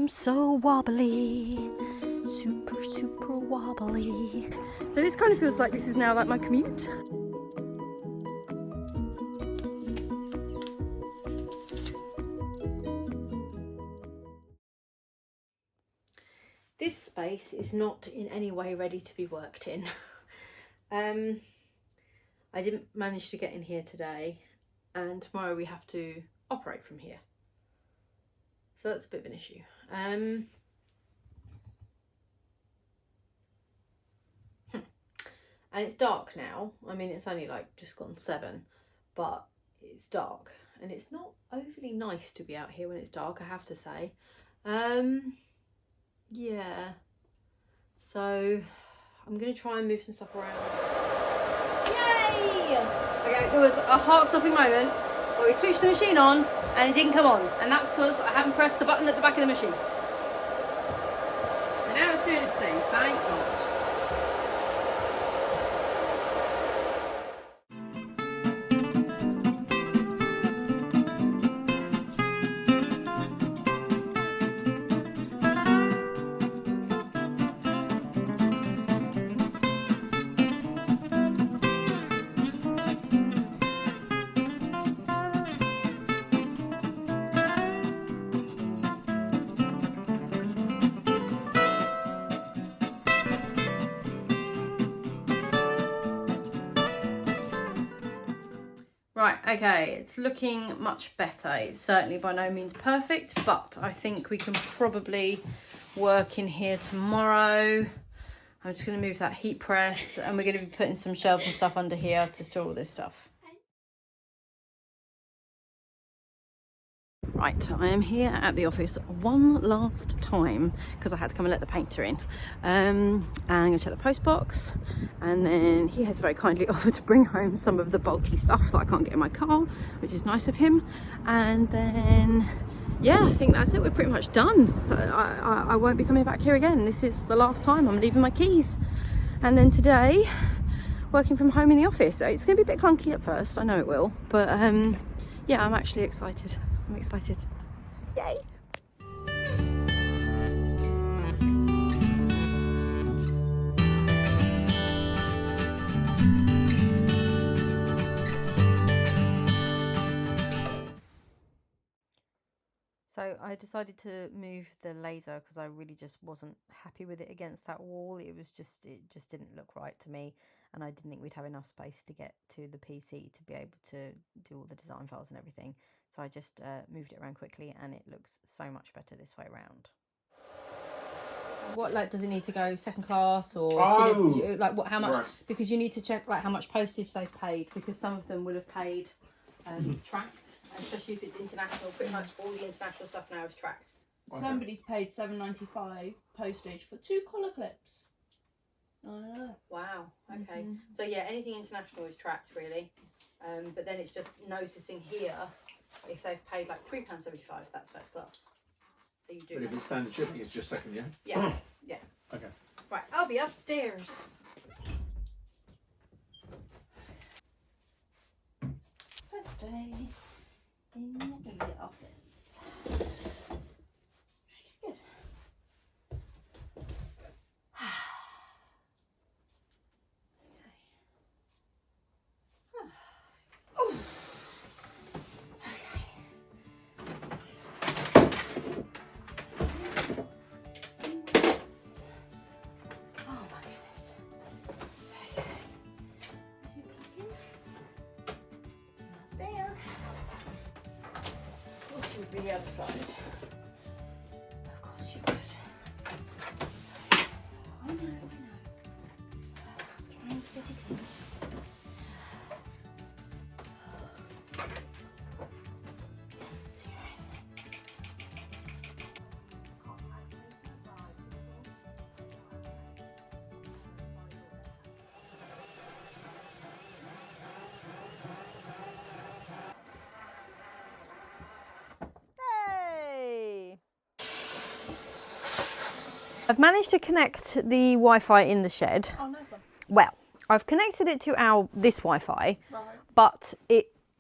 I'm so wobbly, super, super wobbly. So this kind of feels like this is now like my commute. This space is not in any way ready to be worked in. I didn't manage to get in here today, and tomorrow we have to operate from here. So that's a bit of an issue. And it's dark now. I mean, it's only like just gone 7, but it's dark and it's not overly nice to be out here when it's dark, I have to say. Yeah, so I'm gonna try and move some stuff around. Yay! Okay, there was a heart-stopping moment where we switched the machine on and it didn't come on, and that's because I haven't pressed the button at the back of the machine. And now it's doing its thing, thank God. Right, okay, it's looking much better. It's certainly by no means perfect, but I think we can probably work in here tomorrow. I'm just going to move that heat press, and we're going to be putting some shelves and stuff under here to store all this stuff. Right, I am here at the office one last time because I had to come and let the painter in. And I'm going to check the post box, and then he has very kindly offered to bring home some of the bulky stuff that I can't get in my car, which is nice of him. And then, yeah, I think that's it. We're pretty much done. I won't be coming back here again. This is the last time. I'm leaving my keys. And then today, working from home in the office. It's going to be a bit clunky at first, I know it will, but yeah, I'm actually excited. I'm excited. Yay! So I decided to move the laser because I really just wasn't happy with it against that wall. It just didn't look right to me, and I didn't think we'd have enough space to get to the PC to be able to do all the design files and everything. So I just moved it around quickly, and it looks so much better this way around. What, like, does it need to go second class, or like what? How much? Right. Because you need to check like how much postage they've paid, because some of them would have paid tracked, especially if it's international. Pretty much all the international stuff now is tracked. Okay. Somebody's paid $7.95 postage for 2 collar clips. Wow. Okay. So yeah, anything international is tracked really, but then it's just noticing here if they've paid like £3.75. That's first class. So you do. But if it's standard shipping, it's just second, yeah. Yeah. Yeah. Okay. Right. I'll be upstairs. First day in the office. Good. The other side. Of course you would. I know. Just trying to get it in. Yes, you're in. I've managed to connect the Wi-Fi in the shed. Oh, no. Well, I've connected it to this Wi-Fi, right, but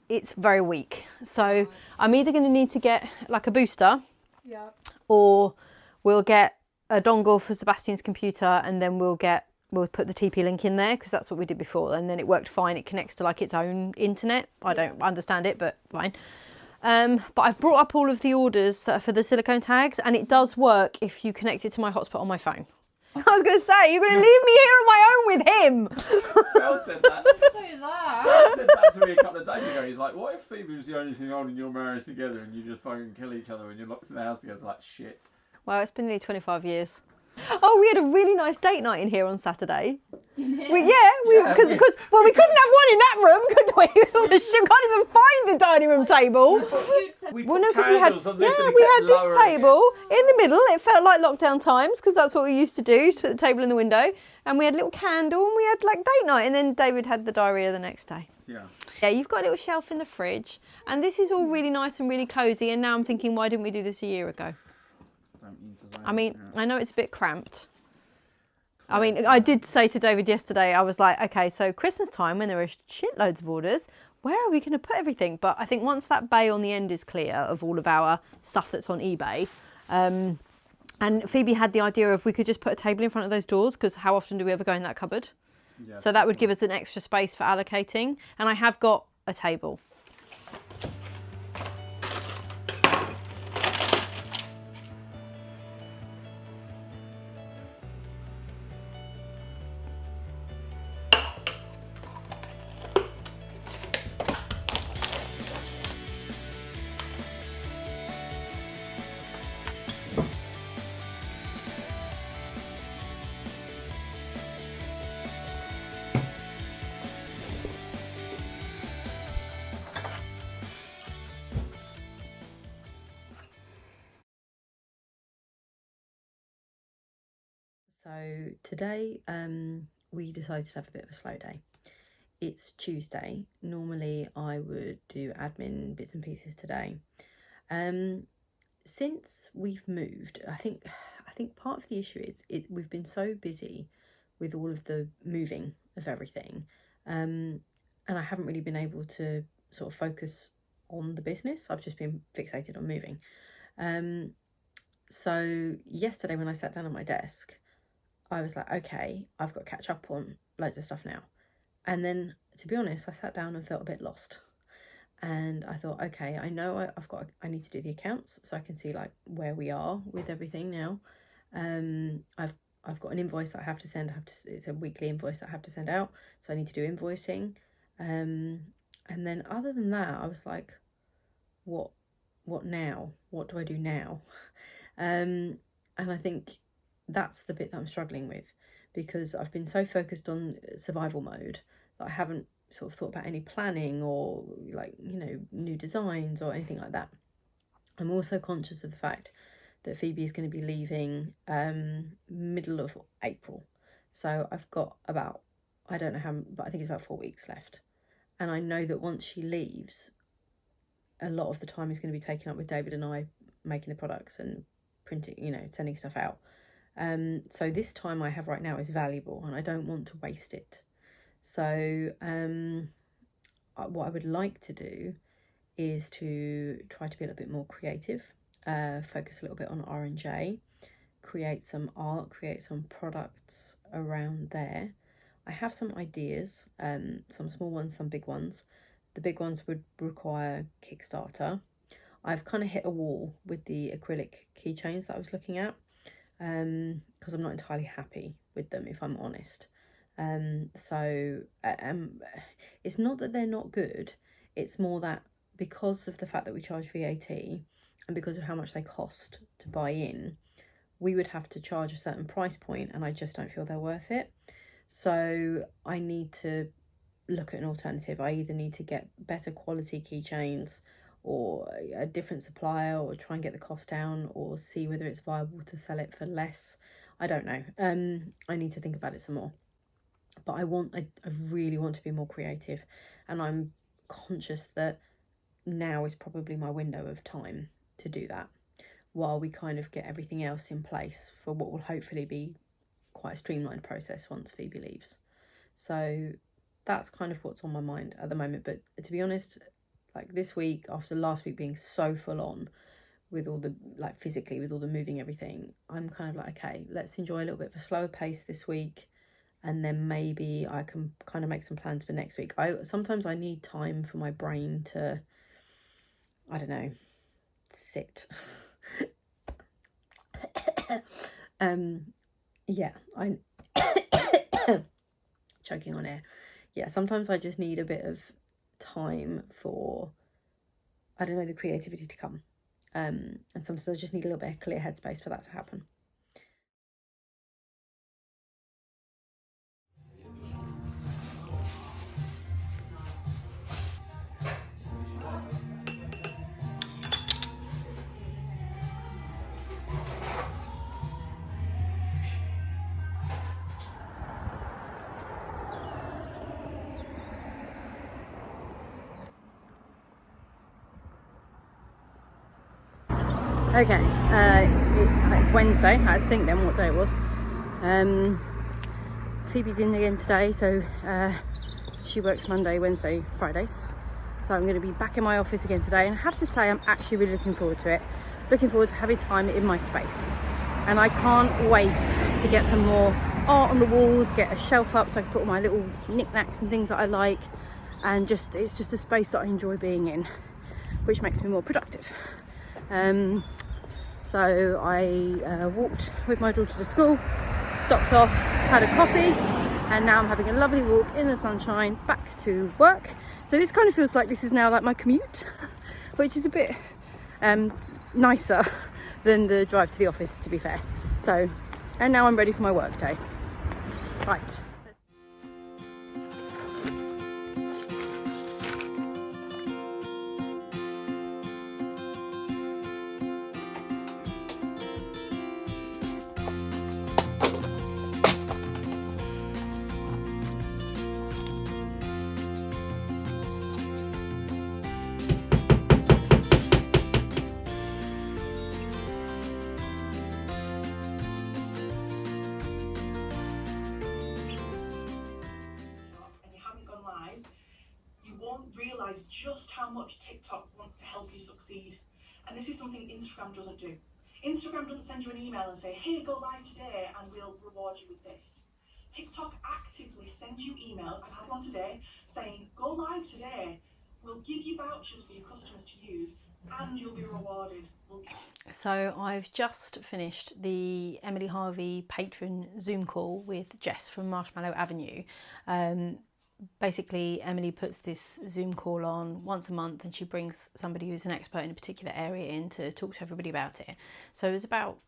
it's very weak. So I'm either going to need to get like a booster, yeah, or we'll get a dongle for Sebastian's computer, and then we'll put the TP link in there, because that's what we did before, and then it worked fine. It connects to like its own internet. I don't understand it, but fine. But I've brought up all of the orders that are for the silicone tags, and it does work if you connect it to my hotspot on my phone. I was going to say, you're going to leave me here on my own with him. Phil said that. Say that. Phil said that to me a couple of days ago. He's like, what if Phoebe was the only thing holding your marriage together and you just fucking kill each other when you're locked in the house together? It's like, shit. Well, it's been nearly 25 years. Oh, we had a really nice date night in here on Saturday. Because we couldn't have one in that room, could we? You can't even find the dining room table. We Well, put no, because we had candles on this and it we kept had this lowering table in the middle. It felt like lockdown times, because that's what we used to do. Just put the table in the window, and we had a little candle, and we had like date night. And then David had the diarrhea the next day. Yeah, you've got a little shelf in the fridge, and this is all really nice and really cozy. And now I'm thinking, why didn't we do this a year ago? I mean, I know it's a bit cramped. I mean, I did say to David yesterday, I was like, okay, so Christmas time, when there are shitloads of orders, where are we going to put everything? But I think once that bay on the end is clear of all of our stuff that's on eBay, and Phoebe had the idea of we could just put a table in front of those doors, because how often do we ever go in that cupboard? Yeah, so that would give us an extra space for allocating. And I have got a table. So today we decided to have a bit of a slow day. It's Tuesday. Normally I would do admin bits and pieces today. Since we've moved, I think part of the issue is we've been so busy with all of the moving of everything, and I haven't really been able to sort of focus on the business. I've just been fixated on moving. So yesterday when I sat down at my desk, I was like, okay, I've got to catch up on loads of stuff now. And then, to be honest, I sat down and felt a bit lost. And I thought, okay, I know I need to do the accounts so I can see like where we are with everything now. I've got an invoice that I have to send. It's a weekly invoice that I have to send out, so I need to do invoicing. And then other than that, I was like, what now? What do I do now? And I think that's the bit that I'm struggling with, because I've been so focused on survival mode that I haven't sort of thought about any planning or like, you know, new designs or anything like that. I'm also conscious of the fact that Phoebe is going to be leaving middle of April. So I've got about, I don't know how, but I think it's about 4 weeks left. And I know that once she leaves, a lot of the time is going to be taken up with David and I making the products and printing, you know, sending stuff out. So this time I have right now is valuable and I don't want to waste it. So what I would like to do is to try to be a little bit more creative, focus a little bit on R&J, create some art, create some products around there. I have some ideas, some small ones, some big ones. The big ones would require Kickstarter. I've kind of hit a wall with the acrylic keychains that I was looking at, because I'm not entirely happy with them, if I'm honest. So it's not that they're not good, it's more that because of the fact that we charge VAT and because of how much they cost to buy in, we would have to charge a certain price point, and I just don't feel they're worth it. So I need to look at an alternative. I either need to get better quality keychains or a different supplier, or try and get the cost down, or see whether it's viable to sell it for less. I don't know. I need to think about it some more. But I really want to be more creative, and I'm conscious that now is probably my window of time to do that, while we kind of get everything else in place for what will hopefully be quite a streamlined process once Phoebe leaves. So that's kind of what's on my mind at the moment. But to be honest, like this week, after last week being so full on, with all the, like physically with all the moving everything, I'm kind of like, okay, let's enjoy a little bit of a slower pace this week, and then maybe I can kind of make some plans for next week. Sometimes I need time for my brain to, I don't know, sit. Yeah, I'm choking on air. Yeah, sometimes I just need a bit of time for, I don't know, the creativity to come. And sometimes I just need a little bit of clear headspace for that to happen. Okay, it's Wednesday. I think then what day it was. Phoebe's in again today, so she works Monday, Wednesday, Fridays. So I'm going to be back in my office again today, and I have to say I'm actually really looking forward to it. Looking forward to having time in my space, and I can't wait to get some more art on the walls, get a shelf up so I can put all my little knickknacks and things that I like, and it's just a space that I enjoy being in, which makes me more productive. So I walked with my daughter to school, stopped off, had a coffee, and now I'm having a lovely walk in the sunshine back to work. So this kind of feels like this is now like my commute, which is a bit nicer than the drive to the office, to be fair. So, and now I'm ready for my work day. Right. Realise just how much TikTok wants to help you succeed. And this is something Instagram doesn't do. Instagram doesn't send you an email and say, hey, go live today and we'll reward you with this. TikTok actively sends you email, I've had one today, saying, go live today, we'll give you vouchers for your customers to use and you'll be rewarded. So I've just finished the Emily Harvey patron Zoom call with Jess from Marshmallow Avenue. Basically, Emily puts this Zoom call on once a month, and she brings somebody who's an expert in a particular area in to talk to everybody about it. So it was about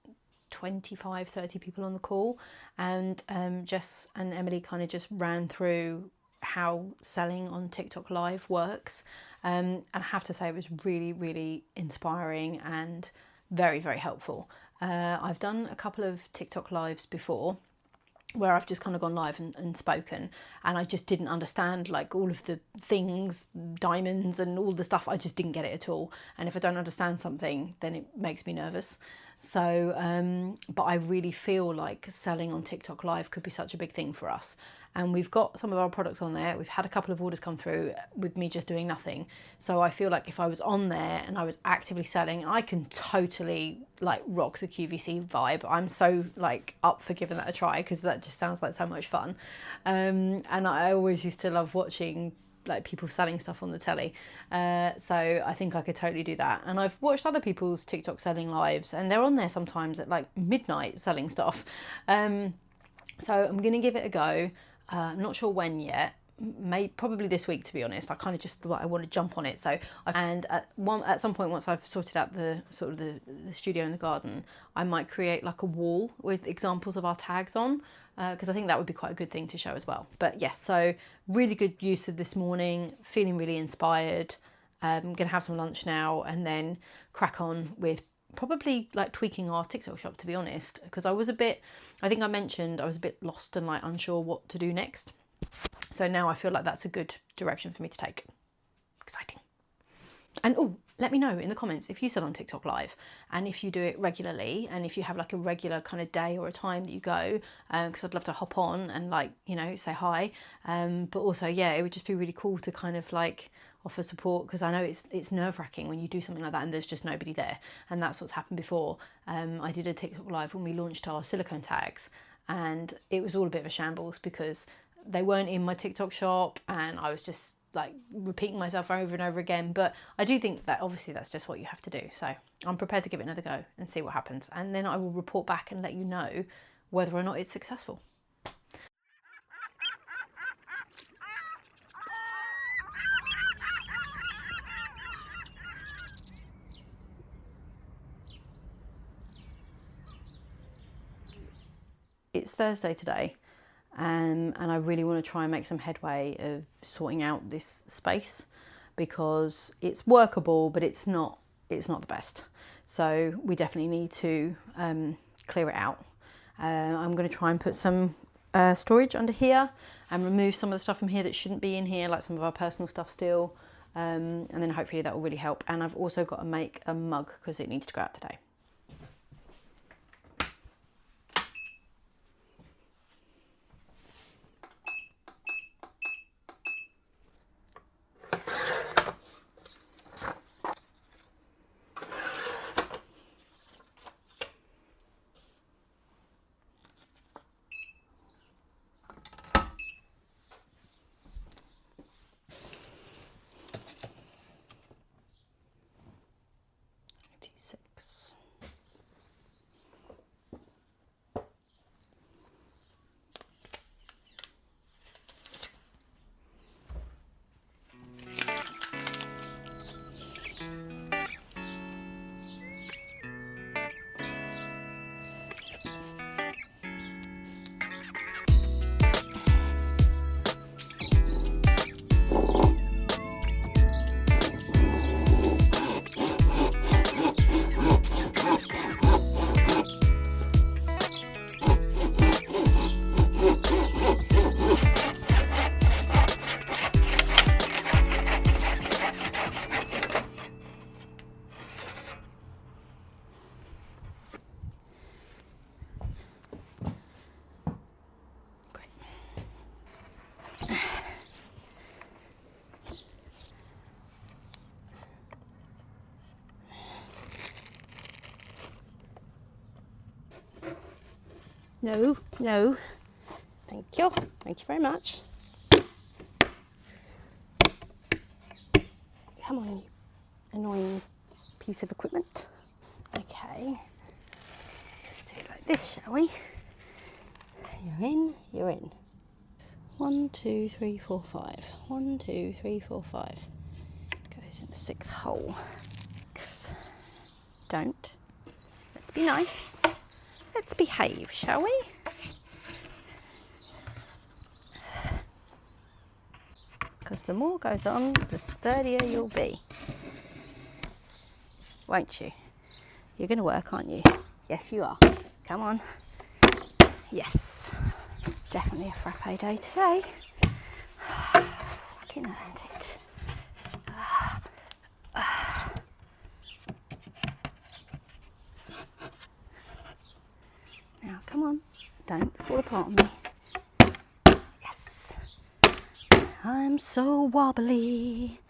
25-30 people on the call, and Jess and Emily kind of just ran through how selling on TikTok Live works. And I have to say it was really, really inspiring and very, very helpful. I've done a couple of TikTok Lives before, where I've just kind of gone live and spoken, and I just didn't understand like all of the things, diamonds and all the stuff. I just didn't get it at all. And if I don't understand something, then it makes me nervous. So, but I really feel like selling on TikTok Live could be such a big thing for us. And we've got some of our products on there. We've had a couple of orders come through with me just doing nothing. So I feel like if I was on there and I was actively selling, I can totally like rock the QVC vibe. I'm so like up for giving that a try, because that just sounds like so much fun. And I always used to love watching like people selling stuff on the telly. So I think I could totally do that. And I've watched other people's TikTok selling lives, and they're on there sometimes at like midnight selling stuff. So I'm going to give it a go. I'm not sure when yet. Probably this week, to be honest. I kind of just I want to jump on it. So at some point, once I've sorted out the sort of the studio and the garden, I might create like a wall with examples of our tags on, because I think that would be quite a good thing to show as well. But yes, so really good use of this morning, feeling really inspired. I'm gonna have some lunch now and then crack on with probably like tweaking our TikTok shop, to be honest, because I think I mentioned I was a bit lost and like unsure what to do next. So now I feel like that's a good direction for me to take. Exciting. And let me know in the comments if you sell on TikTok Live, and if you do it regularly, and if you have like a regular kind of day or a time that you go, because I'd love to hop on and like, you know, say hi. But also, yeah, it would just be really cool to kind of like offer support, because I know it's nerve-wracking when you do something like that and there's just nobody there. And that's what's happened before. I did a TikTok live when we launched our silicone tags, and it was all a bit of a shambles because they weren't in my TikTok shop and I was just like repeating myself over and over again. But I do think that obviously that's just what you have to do. So I'm prepared to give it another go and see what happens. And then I will report back and let you know whether or not it's successful. It's Thursday today, and I really want to try and make some headway of sorting out this space, because it's workable, but it's not the best. So we definitely need to clear it out. I'm going to try and put some storage under here and remove some of the stuff from here that shouldn't be in here, like some of our personal stuff still, and then hopefully that will really help. And I've also got to make a mug because it needs to go out today. No, no. Thank you. Thank you very much. Come on, you annoying piece of equipment. Okay. Let's do it like this, shall we? You're in, you're in. 1, 2, 3, 4, 5. 1, 2, 3, 4, 5. Goes in the 6th hole. Don't. Let's be nice. Let's behave, shall we? Because the more goes on, the sturdier you'll be. Won't you? You're going to work, aren't you? Yes, you are. Come on. Yes. Definitely a frappe day today. Fucking earned it. Now, come on. Don't fall apart on me. Yes. I'm so wobbly.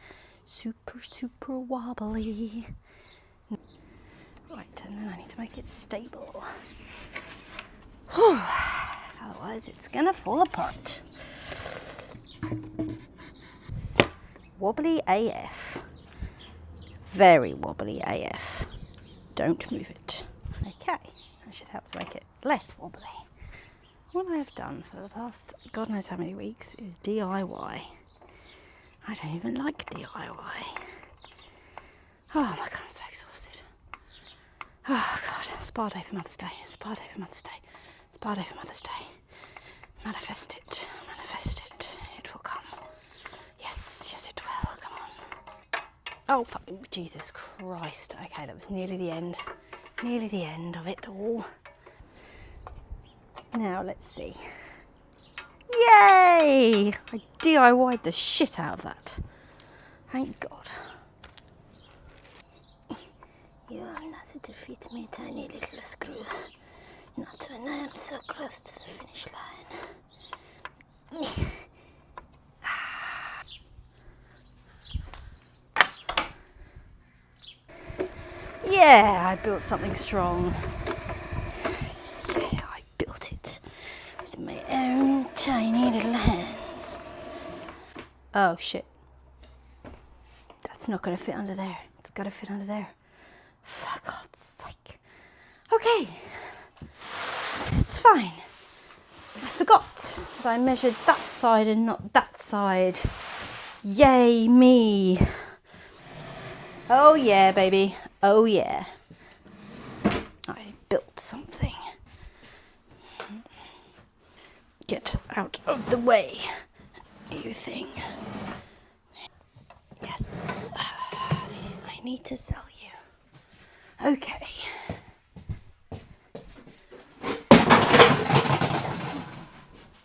Super, super wobbly. Right, and then I need to make it stable. Whew. Otherwise it's gonna fall apart. Wobbly AF. Very wobbly AF. Don't move it. Okay, that should help to make it less wobbly. What I have done for the past God knows how many weeks is DIY. I don't even like DIY. Oh my God, I'm so exhausted. Oh God, spa day for Mother's Day, spa day for Mother's Day, spa day for Mother's Day. Manifest it, it will come. Yes, yes it will, come on. Oh, Jesus Christ. Okay, that was nearly the end of it all. Now, let's see. Yay! I DIY'd the shit out of that. Thank God. You are not to defeat me, tiny little screw. Not when I am so close to the finish line. Yeah, I built something strong. Yeah, I built it with my own tiny little hands. Oh shit. That's not going to fit under there. It's got to fit under there. For God's sake. Okay. It's fine. I forgot that I measured that side and not that side. Yay me. Oh yeah, baby. Oh yeah. I built something. Get out of the way, you thing. Yes. I need to sell you. Okay.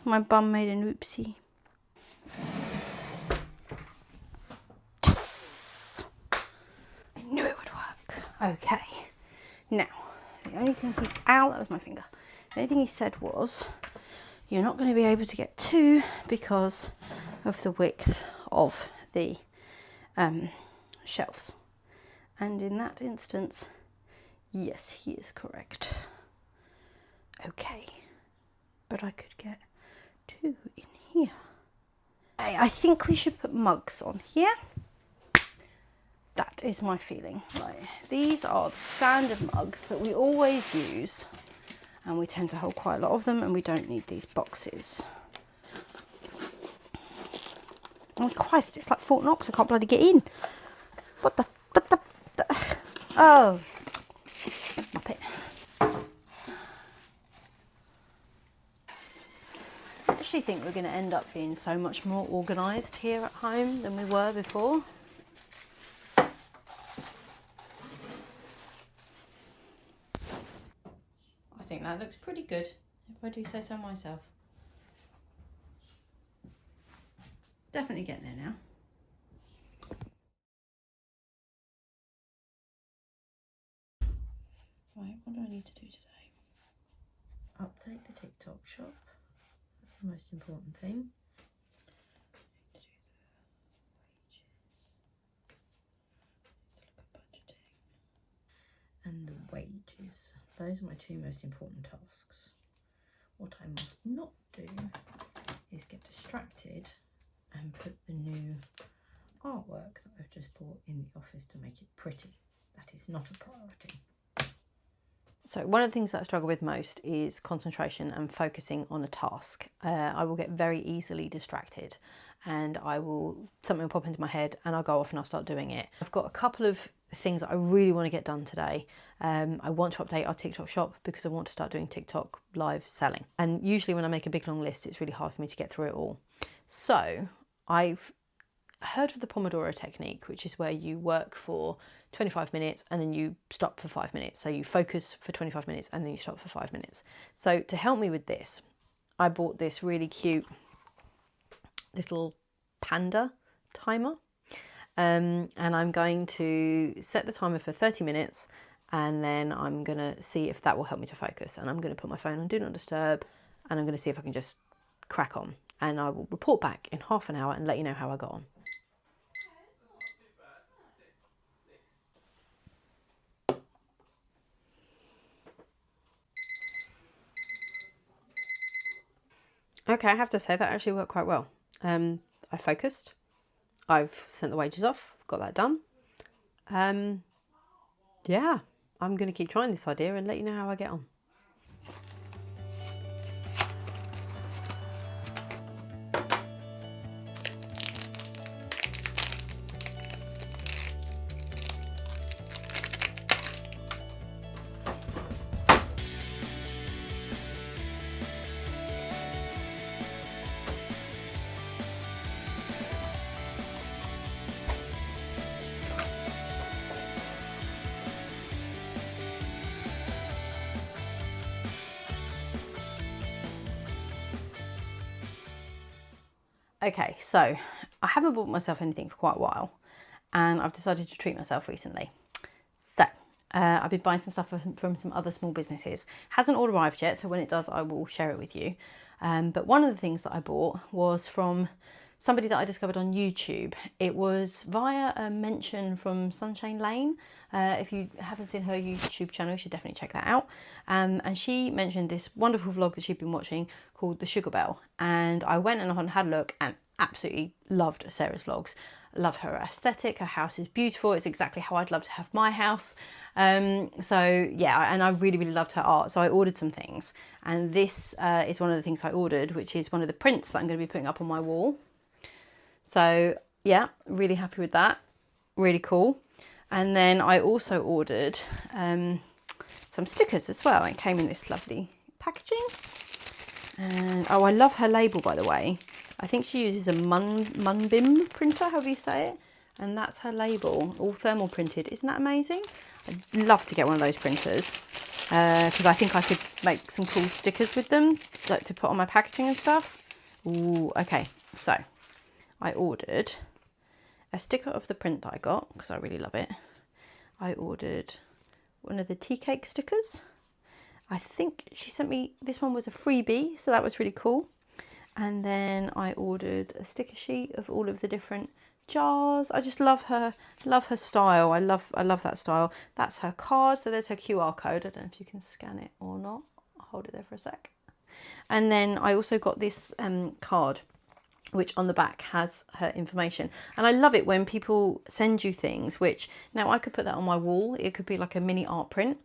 My bum made an oopsie. Yes! I knew it would work. Okay. Now, the only thing he's... Ow, that was my finger. The only thing he said was, you're not going to be able to get two because of the width of the shelves. And in that instance, yes, he is correct. Okay. But I could get two in here. I think we should put mugs on here. That is my feeling. Right, these are the standard mugs that we always use, and we tend to hold quite a lot of them, and we don't need these boxes. Oh Christ, it's like Fort Knox, I can't bloody get in. What the oh, stop it. I actually think we're going to end up being so much more organised here at home than we were before. I think that looks pretty good, if I do say so myself. Definitely getting there now. Right, what do I need to do today? Update the TikTok shop. That's the most important thing. To do the wages. To look at budgeting. And the wages. Those are my two most important tasks. What I must not do is get distracted and put the new artwork that I've just bought in the office to make it pretty. That is not a priority. So one of the things that I struggle with most is concentration and focusing on a task. I will get very easily distracted, and something will pop into my head and I'll go off and I'll start doing it. I've got a couple of things that I really want to get done today. I want to update our TikTok shop because I want to start doing TikTok live selling. And usually when I make a big long list, it's really hard for me to get through it all. So I've heard of the Pomodoro technique, which is where you work for 25 minutes and then you stop for 5 minutes. So you focus for 25 minutes and then you stop for 5 minutes. So to help me with this, I bought this really cute little panda timer. And I'm going to set the timer for 30 minutes and then I'm going to see if that will help me to focus. And I'm going to put my phone on Do Not Disturb and I'm going to see if I can just crack on. And I will report back in half an hour and let you know how I got on. Okay, I have to say that actually worked quite well. I focused, I've sent the wages off, got that done. Yeah, I'm going to keep trying this idea and let you know how I get on. Okay, so I haven't bought myself anything for quite a while and I've decided to treat myself recently. So I've been buying some stuff from some other small businesses. Hasn't all arrived yet, so when it does I will share it with you. But one of the things that I bought was from somebody that I discovered on YouTube. It was via a mention from Sunshine Lane. If you haven't seen her YouTube channel, you should definitely check that out. And she mentioned this wonderful vlog that she'd been watching called The Sugar Bell. And I went and had a look and absolutely loved Sarah's vlogs. Love her aesthetic. Her house is beautiful. It's exactly how I'd love to have my house. So yeah, and I really, really loved her art. So I ordered some things, and this is one of the things I ordered, which is one of the prints that I'm going to be putting up on my wall. So yeah, really happy with that. Really cool. And then I also ordered some stickers as well. It came in this lovely packaging. And oh, I love her label, by the way. I think she uses a Munbim printer, however you say it. And that's her label, all thermal printed. Isn't that amazing? I'd love to get one of those printers because I think I could make some cool stickers with them, like to put on my packaging and stuff. Ooh, okay. So I ordered a sticker of the print that I got because I really love it. I ordered one of the tea cake stickers. I think she sent me, this one was a freebie, so that was really cool. And then I ordered a sticker sheet of all of the different jars. I just love her style. I love that style. That's her card, so there's her QR code. I don't know if you can scan it or not. I'll hold it there for a sec. And then I also got this card, which on the back has her information. And I love it when people send you things, which now I could put that on my wall. It could be like a mini art print.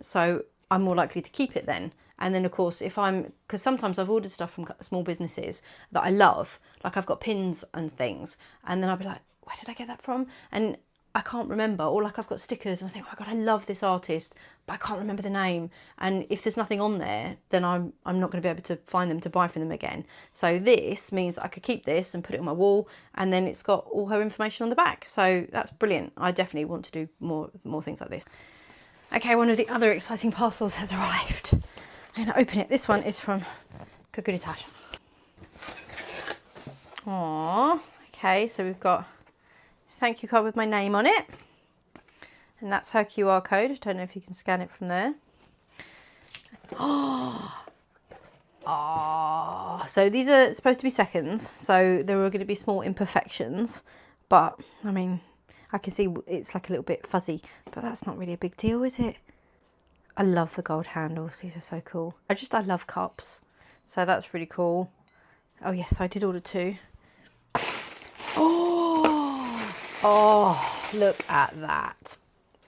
So I'm more likely to keep it then. And then of course, because sometimes I've ordered stuff from small businesses that I love, like I've got pins and things, and then I'll be like, where did I get that from? And I can't remember, or like I've got stickers and I think, oh my God, I love this artist, but I can't remember the name. And if there's nothing on there, then I'm not going to be able to find them to buy from them again. So this means I could keep this and put it on my wall, and then it's got all her information on the back. So that's brilliant. I definitely want to do more things like this. Okay, one of the other exciting parcels has arrived. I'm going to open it. This one is from Cuckoo Natasha. Aww. Okay, so we've got a thank you card with my name on it. And that's her QR code. I don't know if you can scan it from there. Oh, so these are supposed to be seconds. So there are going to be small imperfections. But, I mean, I can see it's like a little bit fuzzy. But that's not really a big deal, is it? I love the gold handles. These are so cool. I love cups. So that's really cool. Oh yes, I did order 2. Oh, look at that.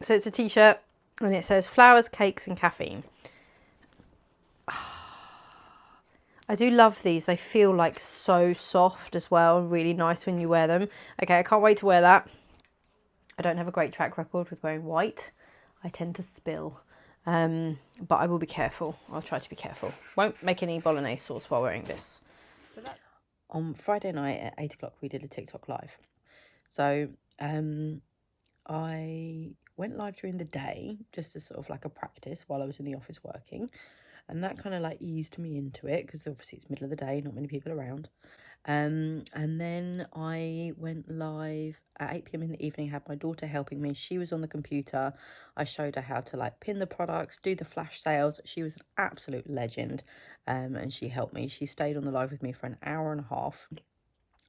So it's a t-shirt and it says flowers, cakes and caffeine. I do love these. They feel like so soft as well. Really nice when you wear them. Okay, I can't wait to wear that. I don't have a great track record with wearing white. I tend to spill. But I will be careful. I'll try to be careful. Won't make any bolognese sauce while wearing this. On Friday night at 8 o'clock, we did a TikTok live. So I went live during the day, just as sort of like a practice while I was in the office working. And that kind of like eased me into it because obviously it's middle of the day, not many people around. And then I went live at 8 p.m. in the evening, had my daughter helping me. She was on the computer. I showed her how to like pin the products, do the flash sales. She was an absolute legend. And she helped me. She stayed on the live with me for an hour and a half.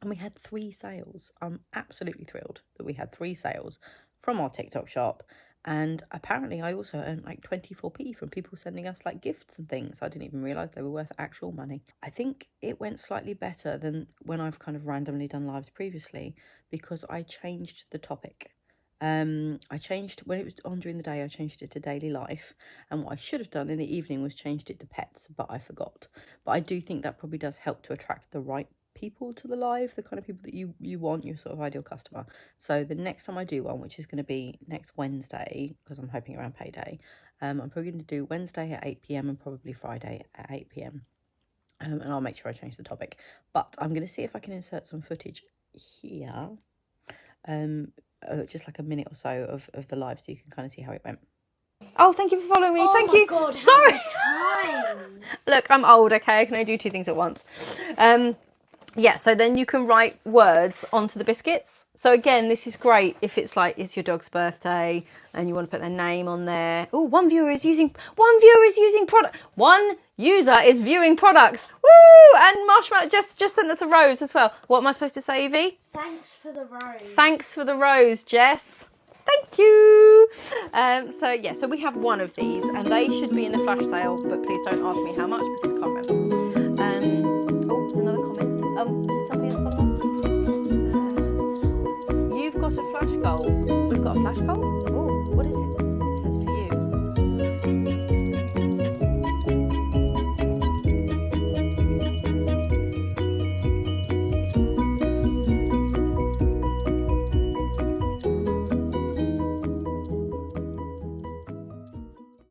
And we had 3 sales. I'm absolutely thrilled that we had 3 sales from our TikTok shop. And apparently I also earned like 24p from people sending us like gifts and things. I didn't even realise they were worth actual money. I think it went slightly better than when I've kind of randomly done lives previously because I changed the topic. I changed, when it was on during the day, I changed it to daily life. And what I should have done in the evening was changed it to pets, but I forgot. But I do think that probably does help to attract the right people to the live, the kind of people that you want, your sort of ideal customer. So the next time I do one, which is going to be next Wednesday, because I'm hoping around payday, I'm probably going to do Wednesday at 8 p.m. and probably Friday at 8 p.m. And I'll make sure I change the topic. But I'm going to see if I can insert some footage here, just like a minute or so of the live so you can kind of see how it went. Oh, thank you for following me. Thank you. God, sorry. how many times? Look, I'm old, okay? I can only do 2 things at once. yeah, so then you can write words onto the biscuits. So again, this is great if it's like it's your dog's birthday and you want to put their name on there. Oh, one user is using product. One user is viewing products. Woo! And Marshmallow just sent us a rose as well. What am I supposed to say, Evie? Thanks for the rose. Thanks for the rose, Jess. Thank you. So we have one of these, and they should be in the flash sale, but please don't ask me how much because I can't remember.